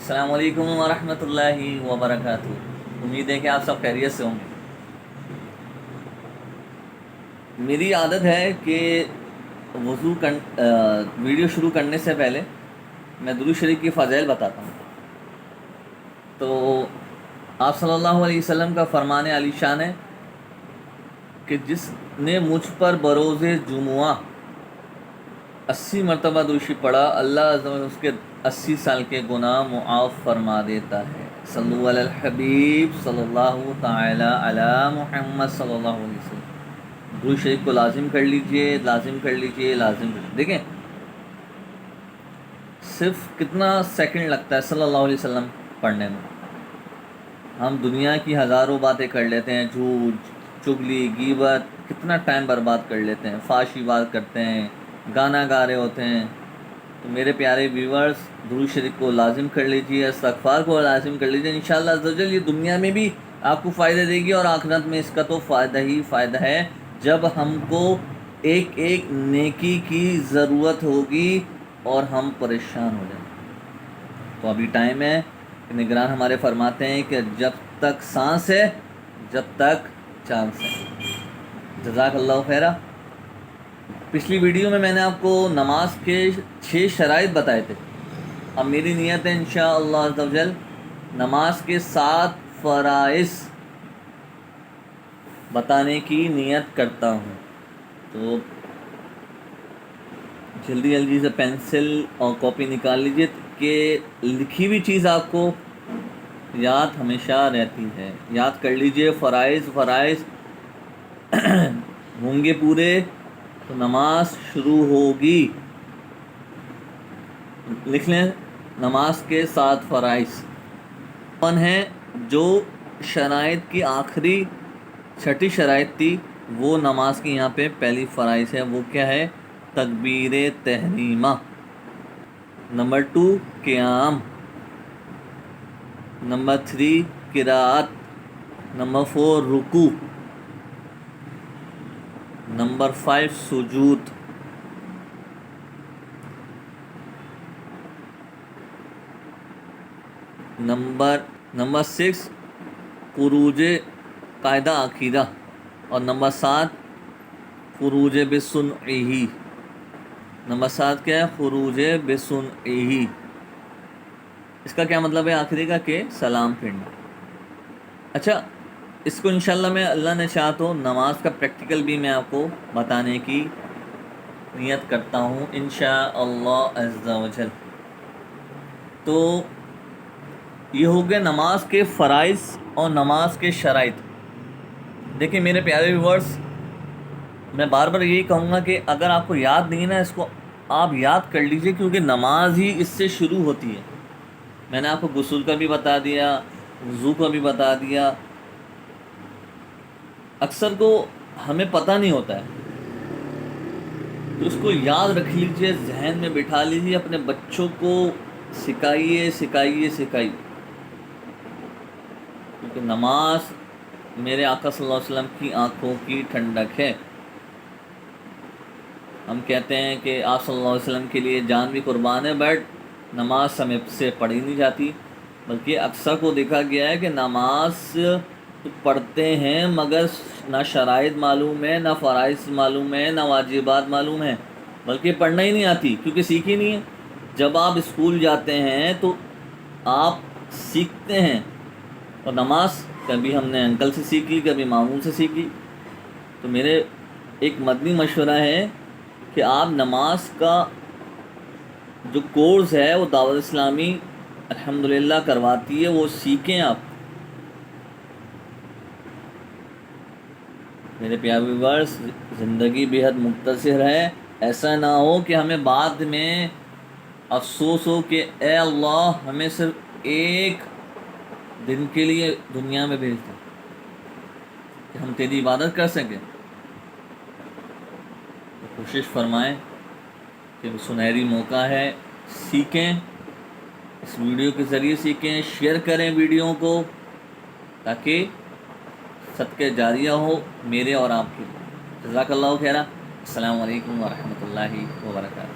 السلام علیکم ورحمۃ اللہ وبرکاتہ۔ امید ہے کہ آپ سب خیریت سے ہوں گے۔ میری عادت ہے کہ ویڈیو شروع کرنے سے پہلے میں درود شریف کی فضائل بتاتا ہوں۔ تو آپ صلی اللہ علیہ وسلم کا فرمان علی شان ہے کہ جس نے مجھ پر بروز جمعہ 80 مرتبہ درود شریف پڑھا، اللہ عز و جل اس کے 80 سال کے گناہ معاف فرما دیتا ہے۔ صلو علی الحبیب صلی اللہ تعالی علی محمد صلی اللہ علیہ وسلم۔ درود شریف کو لازم کر لیجئے، لازم کر لیجئے، لازم کر لیجئے۔ دیکھیں صرف کتنا سیکنڈ لگتا ہے صلی اللہ علیہ وسلم پڑھنے میں۔ ہم دنیا کی ہزاروں باتیں کر لیتے ہیں، جھوٹ، چگلی، غیبت، کتنا ٹائم برباد کر لیتے ہیں، فحاشی بات کرتے ہیں، گانا گا رہے ہوتے ہیں۔ تو میرے پیارے ویورز، درود شریف کو لازم کر لیجئے، استغفار کو لازم کر لیجئے۔ انشاءاللہ عز و جل یہ دنیا میں بھی آپ کو فائدہ دے گی اور آخرت میں اس کا تو فائدہ ہی فائدہ ہے، جب ہم کو ایک ایک نیکی کی ضرورت ہوگی اور ہم پریشان ہو جائیں۔ تو ابھی ٹائم ہے کہ نگران ہمارے فرماتے ہیں کہ جب تک سانس ہے جب تک چانس ہے۔ جزاک اللہ خیرہ۔ پچھلی ویڈیو میں نے آپ کو نماز کے 6 شرائط بتائے تھے۔ اب میری نیت ہے انشاءاللہ عز و جل نماز کے 7 فرائض بتانے کی نیت کرتا ہوں۔ تو جلدی جلدی سے پینسل اور کاپی نکال لیجیے کہ لکھی ہوئی چیز آپ کو یاد ہمیشہ رہتی ہے۔ یاد کر لیجئے فرائض ہوں گے پورے تو نماز شروع ہوگی۔ لکھ لیں نماز کے 7 فرائض کون ہیں؟ جو شرائط کی آخری 6ٹھی شرائط تھی وہ نماز کی یہاں پہ پہلی فرائض ہے۔ وہ کیا ہے؟ تکبیر تحریمہ۔ نمبر 2 قیام۔ نمبر 3 قرأت۔ نمبر 4 رکوع۔ نمبر 5 سجود۔ نمبر 6 خروج قاعدہ عقیدہ، اور نمبر 7 خروج بسنعہ۔ نمبر 7 کیا ہے؟ خروج بسنعہ۔ اس کا کیا مطلب ہے آخری کا؟ کہ سلام پھیرنا۔ اچھا، اس کو انشاءاللہ میں اللہ نے چاہا تو نماز کا پریکٹیکل بھی میں آپ کو بتانے کی نیت کرتا ہوں انشاءاللہ عز و جل۔ تو یہ ہو گیا نماز کے فرائض اور نماز کے شرائط۔ دیکھیں میرے پیارے ویورز، میں بار بار یہی کہوں گا کہ اگر آپ کو یاد نہیں ہے نا، اس کو آپ یاد کر لیجئے، کیونکہ نماز ہی اس سے شروع ہوتی ہے۔ میں نے آپ کو غسل کا بھی بتا دیا، وضو کا بھی بتا دیا۔ اکثر کو ہمیں پتہ نہیں ہوتا ہے، تو اس کو یاد رکھ لیجئے، ذہن میں بٹھا لیجئے، اپنے بچوں کو سکھائیے۔ کیونکہ نماز میرے آقا صلی اللہ علیہ وسلم کی آنکھوں کی ٹھنڈک ہے۔ ہم کہتے ہیں کہ آپ صلی اللہ علیہ وسلم کے لیے جان بھی قربان ہے، بٹ نماز سمے سے پڑھی نہیں جاتی، بلکہ اکثر کو دیکھا گیا ہے کہ نماز پڑھتے ہیں مگر نہ شرائط معلوم ہے، نہ فرائض معلوم ہے، نہ واجبات معلوم ہے، بلکہ پڑھنا ہی نہیں آتی کیونکہ سیکھی نہیں ہے۔ جب آپ اسکول جاتے ہیں تو آپ سیکھتے ہیں، اور نماز کبھی ہم نے انکل سے سیکھ لی، کبھی ماموں سے سیکھ لی۔ تو میرے ایک مدنی مشورہ ہے کہ آپ نماز کا جو کورس ہے وہ دعوت اسلامی الحمدللہ کرواتی ہے، وہ سیکھیں آپ۔ میرے پیارے ویورز، زندگی بے حد مختصر ہے، ایسا نہ ہو کہ ہمیں بعد میں افسوس ہو کہ اے اللہ ہمیں صرف ایک دن کے لیے دنیا میں بھیج دیں کہ ہم تیری عبادت کر سکیں۔ تو کوشش فرمائیں کہ سنہری موقع ہے، سیکھیں، اس ویڈیو کے ذریعے سیکھیں، شیئر کریں ویڈیو کو تاکہ صدقہ جاریہ ہو میرے اور آپ کے۔ جزاک اللہ خیرہ۔ السلام علیکم ورحمۃ اللہ وبرکاتہ۔